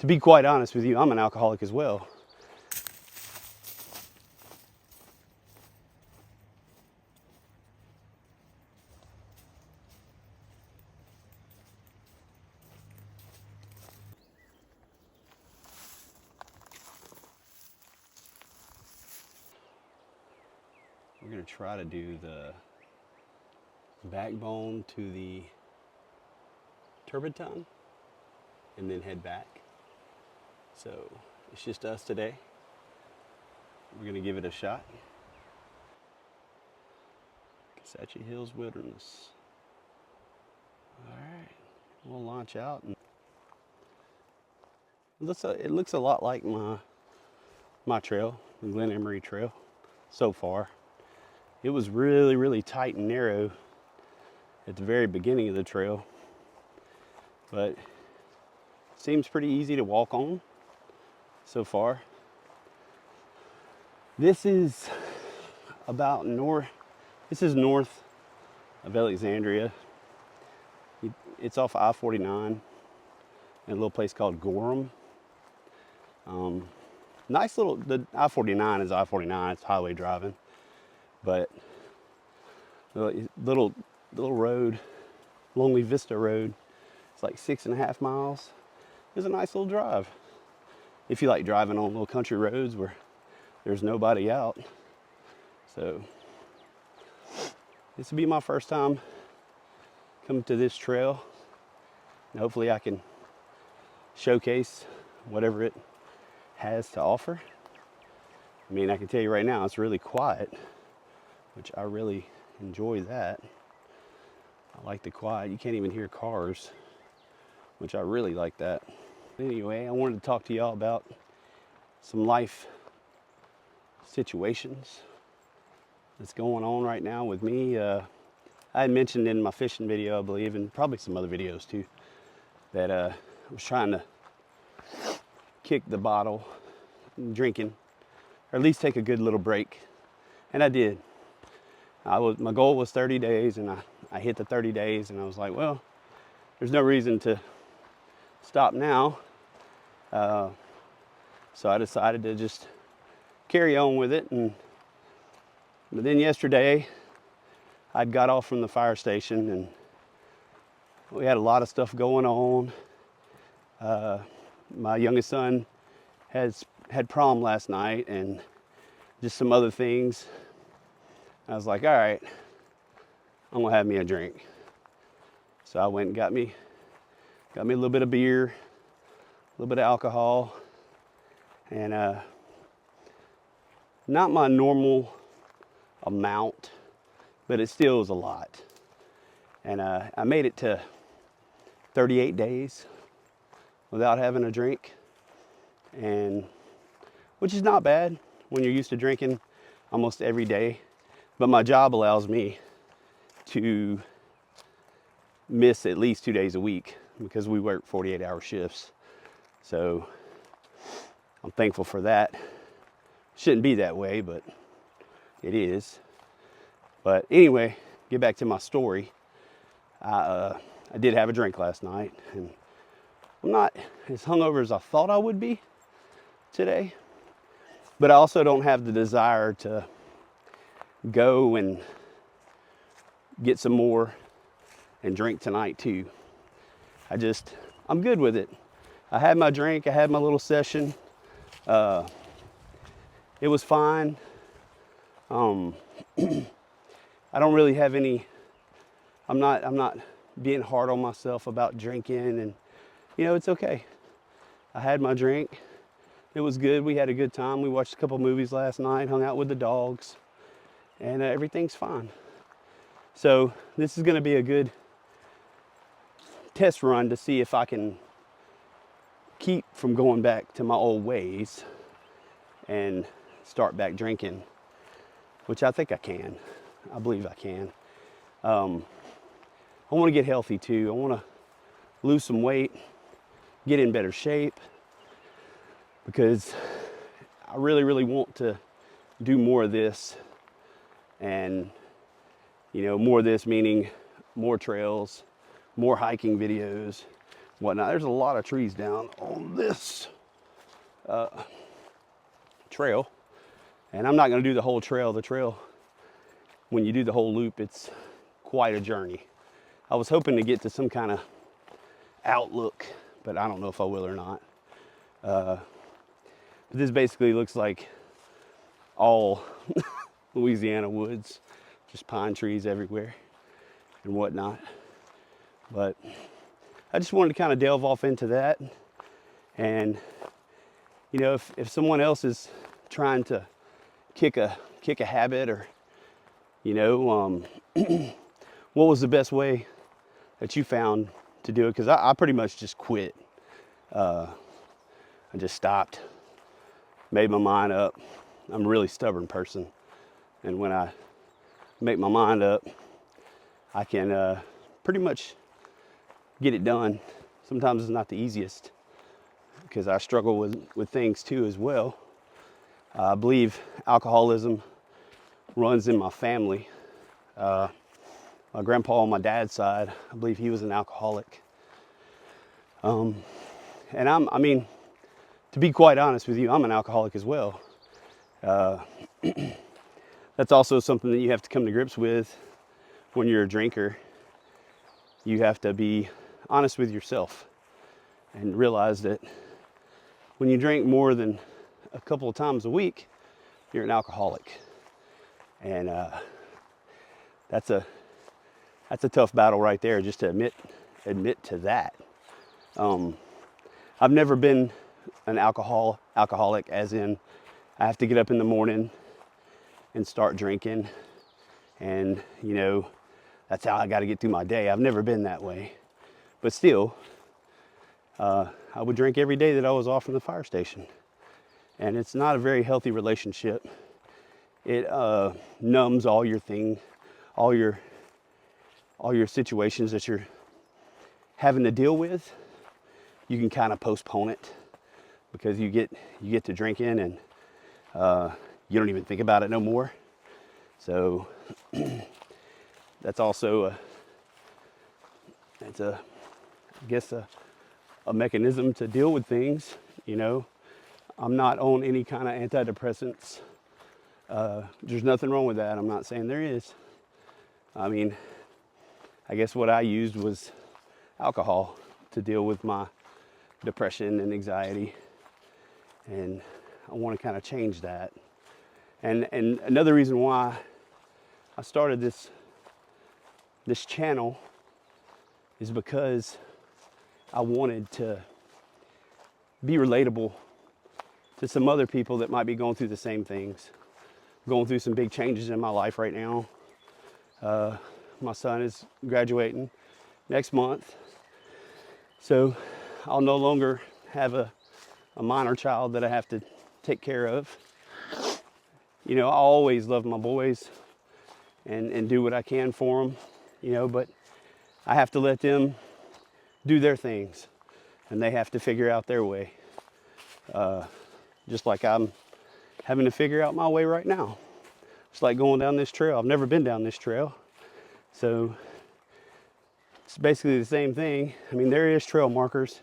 to be quite honest with you, I'm an alcoholic as well. We're gonna try to do the backbone to the turbiton and then head back. So it's just us today. We're gonna give it a shot. Kisatchie Hills Wilderness. All right, we'll launch out, and it looks a lot like my trail, the Glen Emery Trail, so far. It was really, really tight and narrow at the very beginning of the trail, but it seems pretty easy to walk on so far. This is about this is north of Alexandria. It's off I-49 in a little place called Gorham. Nice little, the I-49 is I-49, it's highway driving, but little road, Lonely Vista Road, it's like 6.5 miles. It's a nice little drive if you like driving on little country roads where there's nobody out. So this will be my first time coming to this trail, and hopefully I can showcase whatever it has to offer. I mean, I can tell you right now, it's really quiet, which I really enjoy that. I like the quiet. You can't even hear cars, which I really like that. Anyway, I wanted to talk to y'all about some life situations that's going on right now with me. I had mentioned in my fishing video, I believe, and probably some other videos too, that I was trying to kick the bottle, drinking, or at least take a good little break, and I did. My goal was 30 days, and I hit the 30 days, and I was like, well, there's no reason to stop now. So I decided to just carry on with it. But then yesterday, I'd got off from the fire station, and we had a lot of stuff going on. My youngest son had prom last night, and just some other things. I was like, all right, I'm gonna have me a drink. So I went and got me a little bit of beer, a little bit of alcohol, and not my normal amount, but it still was a lot. And I made it to 38 days without having a drink, and which is not bad when you're used to drinking almost every day. But my job allows me to miss at least 2 days a week because we work 48-hour shifts. So I'm thankful for that. Shouldn't be that way, but it is. But anyway, get back to my story. I did have a drink last night, and I'm not as hungover as I thought I would be today. But I also don't have the desire to go and get some more and drink tonight too. I'm good with it. I had my drink, I had my little session. It was fine. I don't really have any, I'm not being hard on myself about drinking, and it's okay. I had my drink. It was good. We had a good time. We watched a couple movies last night, hung out with the dogs, and everything's fine. So this is going to be a good test run to see if I can keep from going back to my old ways and start back drinking, which I think I can. I believe I can. I want to get healthy too. I want to lose some weight, get in better shape, because I really, really want to do more of this. And, more of this meaning more trails, more hiking videos, whatnot. There's a lot of trees down on this trail, and I'm not going to do the whole trail. The trail, when you do the whole loop, it's quite a journey. I was hoping to get to some kind of outlook, but I don't know if I will or not. But this basically looks like all Louisiana woods, just pine trees everywhere and whatnot. But I just wanted to kind of delve off into that. And you know, if someone else is trying to kick a habit, or you know, what was the best way that you found to do it? Because I pretty much just quit. I just stopped, made my mind up. I'm a really stubborn person, and when I make my mind up, I can pretty much get it done. Sometimes it's not the easiest, because I struggle with things too as well. I believe alcoholism runs in my family. My grandpa on my dad's side, I believe he was an alcoholic. And I mean, to be quite honest with you, I'm an alcoholic as well. That's also something that you have to come to grips with when you're a drinker. You have to be honest with yourself and realize that when you drink more than a couple of times a week, you're an alcoholic. And that's a tough battle right there, just to admit to that. I've never been an alcoholic, as in I have to get up in the morning and start drinking, and you know, that's how I got to get through my day. I've never been that way, but still, I would drink every day that I was off from the fire station, and it's not a very healthy relationship. It numbs all your situations that you're having to deal with. You can kind of postpone it, because you get to drinking, and you don't even think about it no more. So that's also I guess a mechanism to deal with things. You know, I'm not on any kind of antidepressants. There's nothing wrong with that. I'm not saying there is. I mean, I guess what I used was alcohol to deal with my depression and anxiety, and I want to kind of change that. And another reason why I started this channel is because I wanted to be relatable to some other people that might be going through the same things, going through some big changes in my life right now. My son is graduating next month, so I'll no longer have a minor child that I have to take care of. You know, I always love my boys and do what I can for them, you know, but I have to let them do their things, and they have to figure out their way. Just like I'm having to figure out my way right now. It's like going down this trail. I've never been down this trail, so it's basically the same thing. I mean, there is trail markers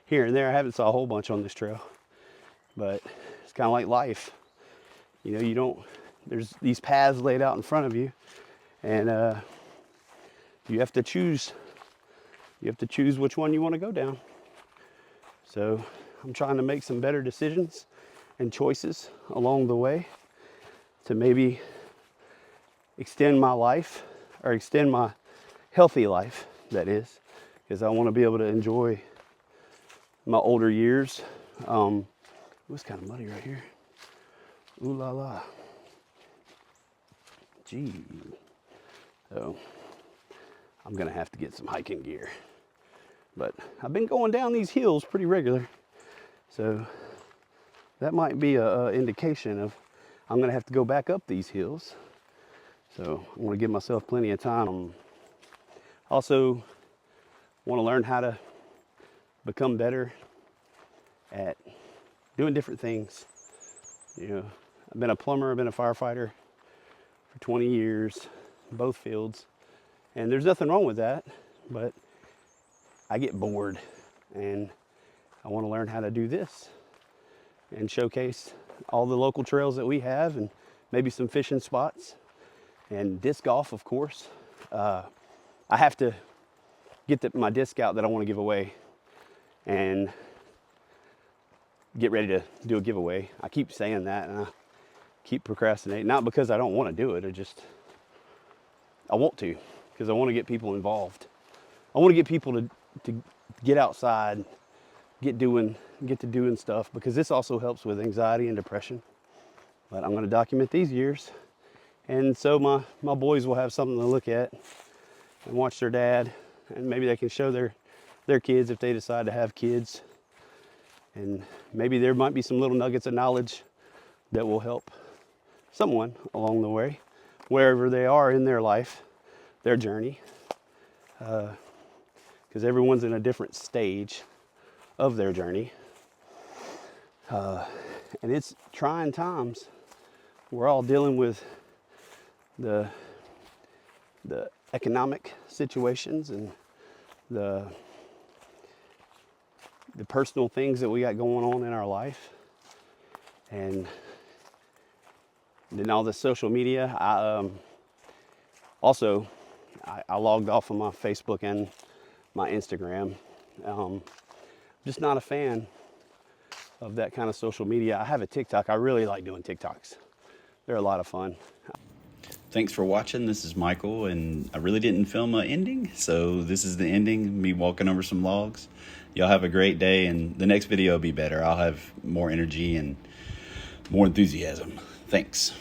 here and there. I haven't saw a whole bunch on this trail, but it's kind of like life. You know, there's these paths laid out in front of you, and you have to choose. You have to choose which one you want to go down. So I'm trying to make some better decisions and choices along the way to maybe extend my life, or extend my healthy life, that is, because I want to be able to enjoy my older years. It was kind of muddy right here. Ooh la la. Gee. So I'm gonna have to get some hiking gear. But I've been going down these hills pretty regular, so that might be a indication of I'm gonna have to go back up these hills. So I want to give myself plenty of time. Also want to learn how to become better at doing different things. You know, I've been a plumber, I've been a firefighter for 20 years, both fields. And there's nothing wrong with that, but I get bored and I want to learn how to do this and showcase all the local trails that we have, and maybe some fishing spots and disc golf, of course. I have to get my disc out that I want to give away and get ready to do a giveaway. I keep saying that and I keep procrastinating, not because I don't want to do it, I want to, because I want to get people involved. I want to get people to get outside, get to doing stuff, because this also helps with anxiety and depression. But I'm going to document these years, and so my boys will have something to look at and watch their dad, and maybe they can show their kids if they decide to have kids. And maybe there might be some little nuggets of knowledge that will help someone along the way, wherever they are in their life, their journey. Because everyone's in a different stage of their journey. And it's trying times. We're all dealing with the economic situations and the personal things that we got going on in our life, and then all the social media. I logged off of my Facebook and my Instagram. Just not a fan of that kind of social media. I have a TikTok. I really like doing TikToks. They're a lot of fun. Thanks for watching. This is Michael, and I really didn't film an ending, so this is the ending, me walking over some logs. Y'all have a great day, and the next video will be better. I'll have more energy and more enthusiasm. Thanks.